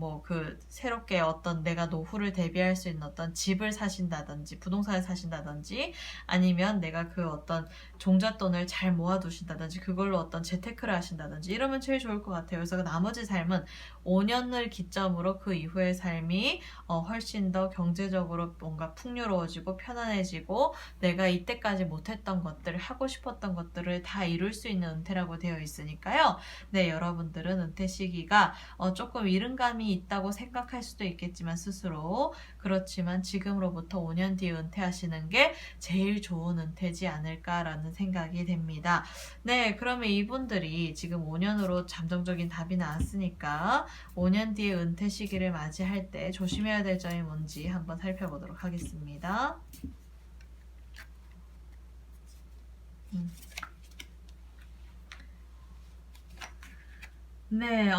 새롭게 어떤 내가 노후를 대비할 수 있는 어떤 집을 사신다든지 부동산을 사신다든지, 아니면 내가 어떤 종잣돈을 잘 모아두신다든지 그걸로 어떤 재테크를 하신다든지 이러면 제일 좋을 것 같아요. 그래서 나머지 삶은 5년을 기점으로 그 이후의 삶이 훨씬 더 경제적으로 뭔가 풍요로워지고 편안해지고 내가 이때까지 못했던 것들, 하고 싶었던 것들을 다 이룰 수 있는 은퇴라고 되어 있으니까요. 네, 여러분들은 은퇴 시기가 조금 이른감이 있다고 생각할 수도 있겠지만 스스로 그렇지만 지금으로부터 5년 뒤에 은퇴하시는 게 제일 좋은 은퇴지 않을까라는 생각이 됩니다. 네, 그러면 이분들이 지금 5년으로 잠정적인 답이 나왔으니까 5년 뒤에 은퇴 시기를 맞이할 때 조심해야 될 점이 뭔지 한번 살펴보도록 하겠습니다. 네,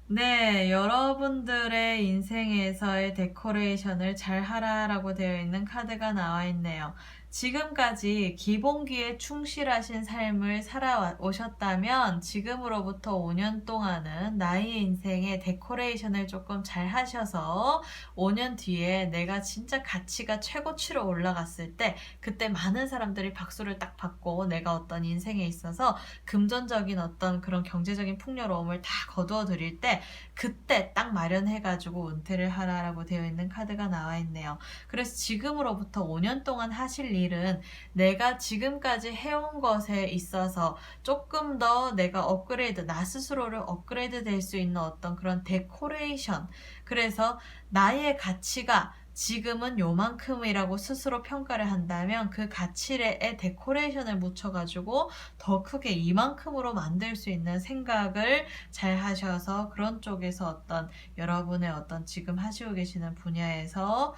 네, 여러분들의 인생에서의 데코레이션을 잘 하라라고 되어 있는 카드가 나와 있네요. 지금까지 기본기에 충실하신 삶을 살아오셨다면 지금으로부터 5년 동안은 나의 인생의 데코레이션을 조금 잘 하셔서 5년 뒤에 내가 진짜 가치가 최고치로 올라갔을 때 그때 많은 사람들이 박수를 딱 받고 내가 어떤 인생에 있어서 금전적인 어떤 그런 경제적인 풍요로움을 다 거두어 드릴 때 그때 딱 마련해가지고 은퇴를 하라라고 되어 있는 카드가 나와 있네요. 그래서 지금으로부터 5년 동안 하실 일은 내가 지금까지 해온 것에 있어서 조금 더 내가 업그레이드, 나 스스로를 업그레이드 될 수 있는 어떤 그런 데코레이션. 그래서 나의 가치가 지금은 요만큼이라고 스스로 평가를 한다면 그 가치에 데코레이션을 묻혀가지고 더 크게 이만큼으로 만들 수 있는 생각을 잘 하셔서 그런 쪽에서 어떤 여러분의 어떤 지금 하시고 계시는 분야에서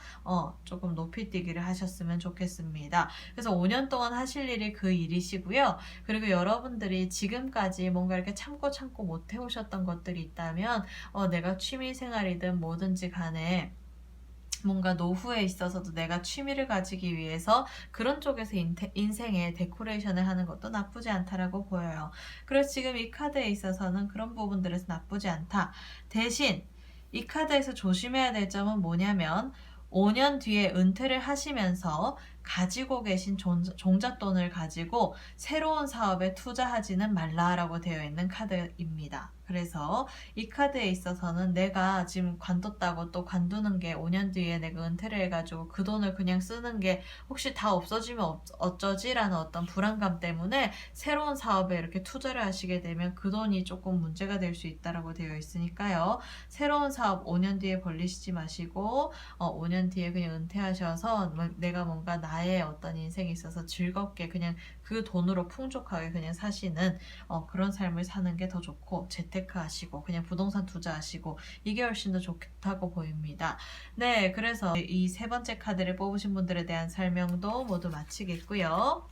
조금 높이 뛰기를 하셨으면 좋겠습니다. 그래서 5년 동안 하실 일이 그 일이시고요. 그리고 여러분들이 지금까지 뭔가 이렇게 참고 못 해오셨던 것들이 있다면 내가 취미생활이든 뭐든지 간에 뭔가 노후에 있어서도 내가 취미를 가지기 위해서 그런 쪽에서 인생에 데코레이션을 하는 것도 나쁘지 않다라고 보여요. 그래서 지금 이 카드에 있어서는 그런 부분들에서 나쁘지 않다. 대신 이 카드에서 조심해야 될 점은 뭐냐면 5년 뒤에 은퇴를 하시면서 가지고 계신 종잣돈을 가지고 새로운 사업에 투자하지는 말라라고 되어 있는 카드입니다. 그래서 이 카드에 있어서는 내가 지금 관뒀다고 또 관두는 게 5년 뒤에 내가 은퇴를 해가지고 그 돈을 그냥 쓰는 게 혹시 다 없어지면 어쩌지라는 어떤 불안감 때문에 새로운 사업에 이렇게 투자를 하시게 되면 그 돈이 조금 문제가 될 수 있다라고 되어 있으니까요. 새로운 사업 5년 뒤에 벌리시지 마시고 5년 뒤에 그냥 은퇴하셔서 내가 뭔가 나의 어떤 인생에 있어서 즐겁게 그냥 그 돈으로 풍족하게 그냥 사시는 그런 삶을 사는 게 더 좋고 재테크 하시고 그냥 부동산 투자하시고 이게 훨씬 더 좋다고 보입니다. 네, 그래서 이 세 번째 카드를 뽑으신 분들에 대한 설명도 모두 마치겠고요.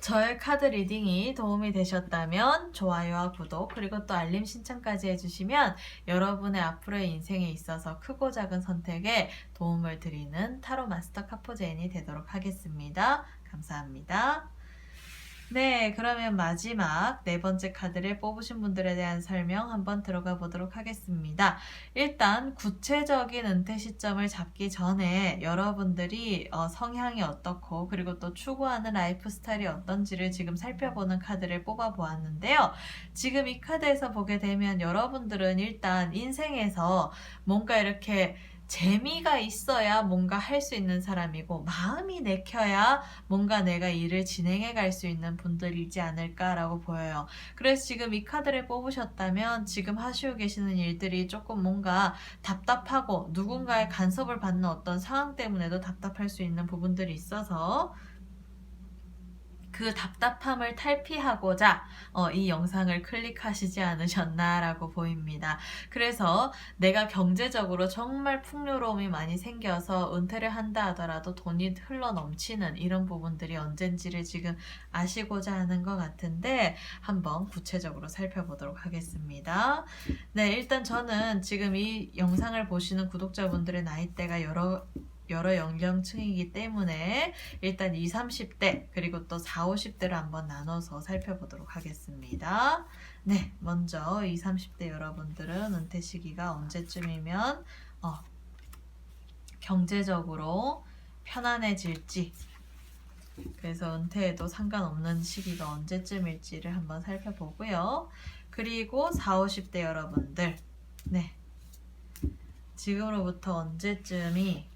저의 카드 리딩이 도움이 되셨다면 좋아요와 구독 그리고 또 알림 신청까지 해주시면 여러분의 앞으로의 인생에 있어서 크고 작은 선택에 도움을 드리는 타로 마스터 카포제인이 되도록 하겠습니다. 감사합니다. 네, 그러면 마지막 네 번째 카드를 뽑으신 분들에 대한 설명 한번 들어가 보도록 하겠습니다. 일단 구체적인 은퇴 시점을 잡기 전에 여러분들이 성향이 어떻고 그리고 또 추구하는 라이프 스타일이 어떤지를 지금 살펴보는 카드를 뽑아 보았는데요. 지금 이 카드에서 보게 되면 여러분들은 일단 인생에서 뭔가 이렇게 재미가 있어야 뭔가 할 수 있는 사람이고 마음이 내켜야 뭔가 내가 일을 진행해 갈 수 있는 분들이지 않을까라고 보여요. 그래서 지금 이 카드를 뽑으셨다면 지금 하시고 계시는 일들이 조금 뭔가 답답하고 누군가의 간섭을 받는 어떤 상황 때문에도 답답할 수 있는 부분들이 있어서 그 답답함을 탈피하고자 이 영상을 클릭하시지 않으셨나라고 보입니다. 그래서 내가 경제적으로 정말 풍요로움이 많이 생겨서 은퇴를 한다 하더라도 돈이 흘러 넘치는 이런 부분들이 언젠지를 지금 아시고자 하는 것 같은데 한번 구체적으로 살펴보도록 하겠습니다. 네, 일단 저는 지금 이 영상을 보시는 구독자분들의 나이대가 여러 연령층이기 때문에 일단 20, 30대 그리고 또 40, 50대를 한번 나눠서 살펴보도록 하겠습니다. 네, 먼저 20, 30대 여러분들은 은퇴 시기가 언제쯤이면 경제적으로 편안해질지 그래서 은퇴해도 상관없는 시기가 언제쯤일지를 한번 살펴보고요. 그리고 40, 50대 여러분들, 네, 지금으로부터 언제쯤이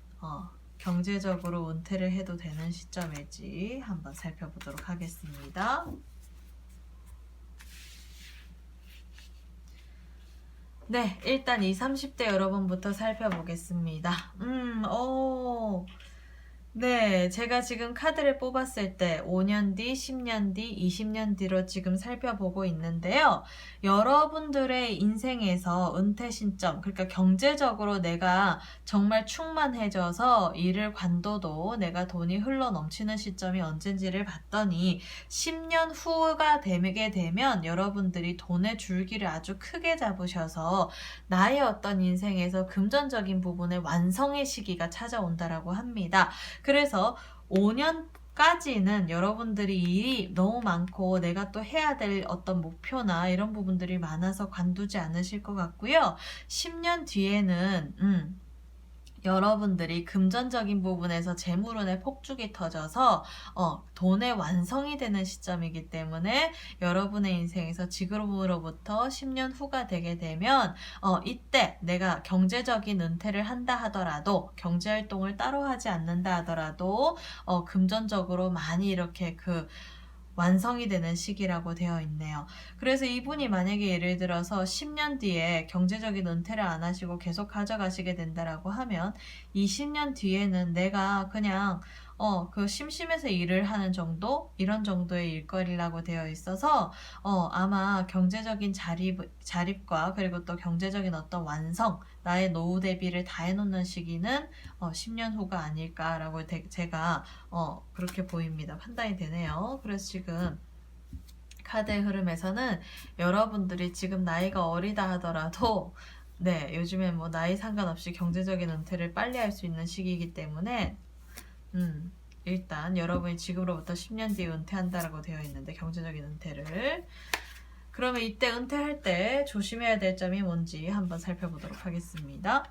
경제적으로 은퇴를 해도 되는 시점일지 한번 살펴보도록 하겠습니다. 네, 일단 20, 30대 여러분부터 살펴보겠습니다. 네, 제가 지금 카드를 뽑았을 때 5년 뒤, 10년 뒤, 20년 뒤로 지금 살펴보고 있는데요. 여러분들의 인생에서 은퇴 시점, 그러니까 경제적으로 내가 정말 충만해져서 일을 관둬도 내가 돈이 흘러 넘치는 시점이 언젠지를 봤더니 10년 후가 되게 되면 여러분들이 돈의 줄기를 아주 크게 잡으셔서 나의 어떤 인생에서 금전적인 부분의 완성의 시기가 찾아온다라고 합니다. 그래서 5년까지는 여러분들이 일이 너무 많고 내가 또 해야 될 어떤 목표나 이런 부분들이 많아서 관두지 않으실 것 같고요. 10년 뒤에는 여러분들이 금전적인 부분에서 재물운의 폭죽이 터져서 돈의 완성이 되는 시점이기 때문에 여러분의 인생에서 지금으로부터 10년 후가 되게 되면 이때 내가 경제적인 은퇴를 한다 하더라도 경제활동을 따로 하지 않는다 하더라도 금전적으로 많이 이렇게 완성이 되는 시기라고 되어 있네요. 그래서 이분이 만약에 예를 들어서 10년 뒤에 경제적인 은퇴를 안 하시고 계속 가져가시게 된다라고 하면 20년 뒤에는 내가 그냥 심심해서 일을 하는 정도? 이런 정도의 일거리라고 되어 있어서 아마 경제적인 자립과 그리고 또 경제적인 어떤 완성, 나의 노후 대비를 다 해놓는 시기는 10년 후가 아닐까라고 제가 그렇게 보입니다. 판단이 되네요. 그래서 지금 카드의 흐름에서는 여러분들이 지금 나이가 어리다 하더라도 네, 요즘에 뭐 나이 상관없이 경제적인 은퇴를 빨리 할 수 있는 시기이기 때문에 일단 여러분이 지금으로부터 10년 뒤에 은퇴한다라고 되어 있는데 경제적인 은퇴를 그러면 이때 은퇴할 때 조심해야 될 점이 뭔지 한번 살펴보도록 하겠습니다.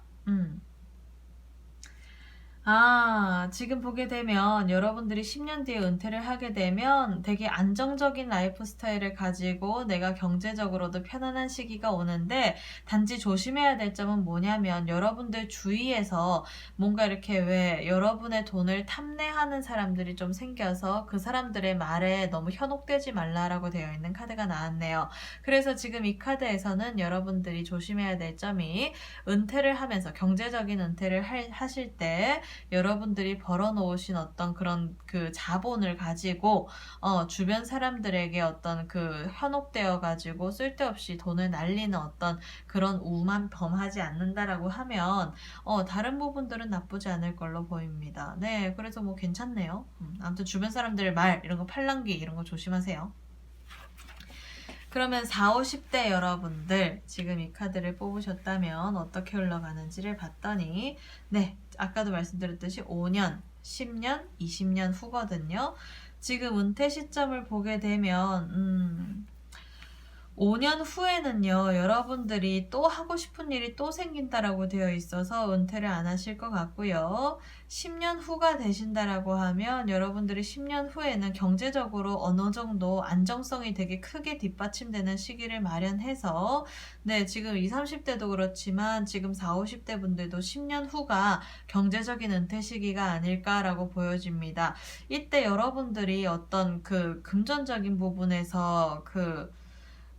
지금 보게 되면 여러분들이 10년 뒤에 은퇴를 하게 되면 되게 안정적인 라이프 스타일을 가지고 내가 경제적으로도 편안한 시기가 오는데 단지 조심해야 될 점은 뭐냐면 여러분들 주위에서 뭔가 이렇게 왜 여러분의 돈을 탐내하는 사람들이 좀 생겨서 그 사람들의 말에 너무 현혹되지 말라라고 되어 있는 카드가 나왔네요. 그래서 지금 이 카드에서는 여러분들이 조심해야 될 점이 은퇴를 하면서 경제적인 은퇴를 하실 때 여러분들이 벌어놓으신 어떤 그런 자본을 가지고 주변 사람들에게 어떤 현혹되어 가지고 쓸데없이 돈을 날리는 어떤 그런 우만 범하지 않는다라고 하면 다른 부분들은 나쁘지 않을 걸로 보입니다. 네, 그래서 뭐 괜찮네요. 아무튼 주변 사람들의 말 이런 거 팔랑귀 이런 거 조심하세요. 그러면 40, 50대 여러분들 지금 이 카드를 뽑으셨다면 어떻게 흘러가는지를 봤더니 네, 아까도 말씀드렸듯이 5년, 10년, 20년 후거든요. 지금 은퇴 시점을 보게 되면 5년 후에는요, 여러분들이 또 하고 싶은 일이 또 생긴다라고 되어 있어서 은퇴를 안 하실 것 같고요. 10년 후가 되신다라고 하면 여러분들이 10년 후에는 경제적으로 어느 정도 안정성이 되게 크게 뒷받침되는 시기를 마련해서 네, 지금 20, 30대도 그렇지만 지금 40, 50대 분들도 10년 후가 경제적인 은퇴 시기가 아닐까라고 보여집니다. 이때 여러분들이 어떤 금전적인 부분에서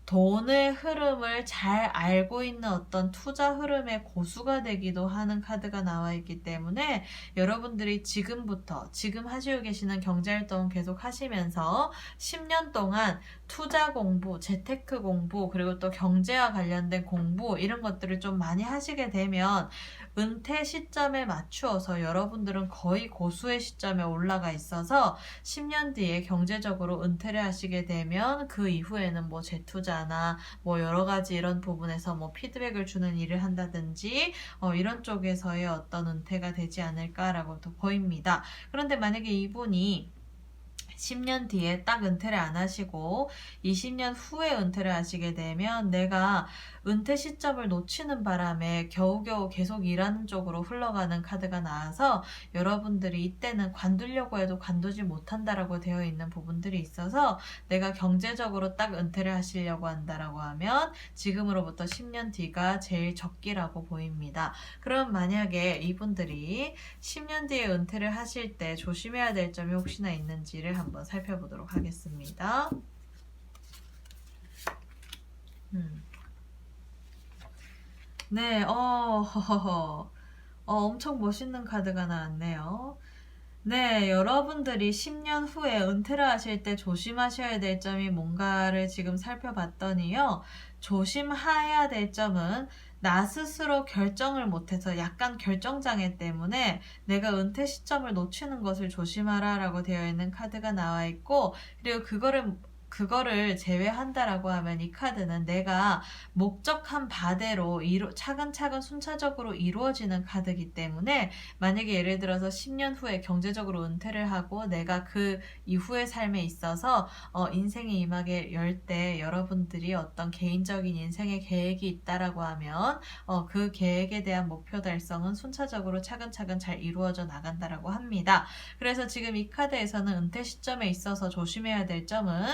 돈의 흐름을 잘 알고 있는 어떤 투자 흐름의 고수가 되기도 하는 카드가 나와 있기 때문에 여러분들이 지금부터 지금 하시고 계시는 경제활동 계속 하시면서 10년 동안 투자 공부, 재테크 공부, 그리고 또 경제와 관련된 공부 이런 것들을 좀 많이 하시게 되면 은퇴 시점에 맞추어서 여러분들은 거의 고수의 시점에 올라가 있어서 10년 뒤에 경제적으로 은퇴를 하시게 되면 그 이후에는 뭐 재투자나 뭐 여러 가지 이런 부분에서 뭐 피드백을 주는 일을 한다든지 이런 쪽에서의 어떤 은퇴가 되지 않을까라고 또 보입니다. 그런데 만약에 이분이 10년 뒤에 딱 은퇴를 안 하시고 20년 후에 은퇴를 하시게 되면 내가 은퇴 시점을 놓치는 바람에 겨우겨우 계속 일하는 쪽으로 흘러가는 카드가 나와서 여러분들이 이때는 관두려고 해도 관두지 못한다라고 되어 있는 부분들이 있어서 내가 경제적으로 딱 은퇴를 하시려고 한다라고 하면 지금으로부터 10년 뒤가 제일 적기라고 보입니다. 그럼 만약에 이분들이 10년 뒤에 은퇴를 하실 때 조심해야 될 점이 혹시나 있는지를 한번 살펴보도록 하겠습니다. 네, 엄청 멋있는 카드가 나왔네요. 네, 여러분들이 10년 후에 은퇴를 하실 때 조심하셔야 될 점이 뭔가를 지금 살펴봤더니요. 조심해야 될 점은 나 스스로 결정을 못해서 약간 결정장애 때문에 내가 은퇴 시점을 놓치는 것을 조심하라 라고 되어 있는 카드가 나와 있고, 그리고 그거를 제외한다라고 하면 이 카드는 내가 목적한 바대로 차근차근 순차적으로 이루어지는 카드이기 때문에 만약에 예를 들어서 10년 후에 경제적으로 은퇴를 하고 내가 그 이후의 삶에 있어서 인생의 이막에 열 때 여러분들이 어떤 개인적인 인생의 계획이 있다라고 하면 그 계획에 대한 목표 달성은 순차적으로 차근차근 잘 이루어져 나간다라고 합니다. 그래서 지금 이 카드에서는 은퇴 시점에 있어서 조심해야 될 점은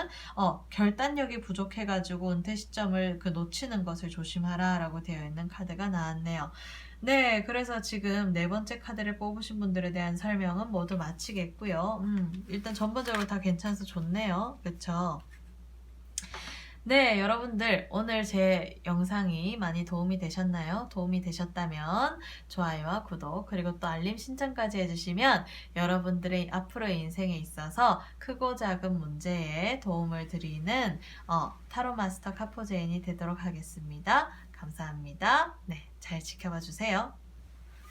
결단력이 부족해가지고 은퇴 시점을 놓치는 것을 조심하라 라고 되어 있는 카드가 나왔네요. 네, 그래서 지금 네 번째 카드를 뽑으신 분들에 대한 설명은 모두 마치겠고요. 일단 전반적으로 다 괜찮아서 좋네요. 그쵸? 네, 여러분들 오늘 제 영상이 많이 도움이 되셨나요? 도움이 되셨다면 좋아요와 구독 그리고 또 알림 신청까지 해주시면 여러분들의 앞으로의 인생에 있어서 크고 작은 문제에 도움을 드리는 타로 마스터 카포제인이 되도록 하겠습니다. 감사합니다. 네, 잘 지켜봐 주세요.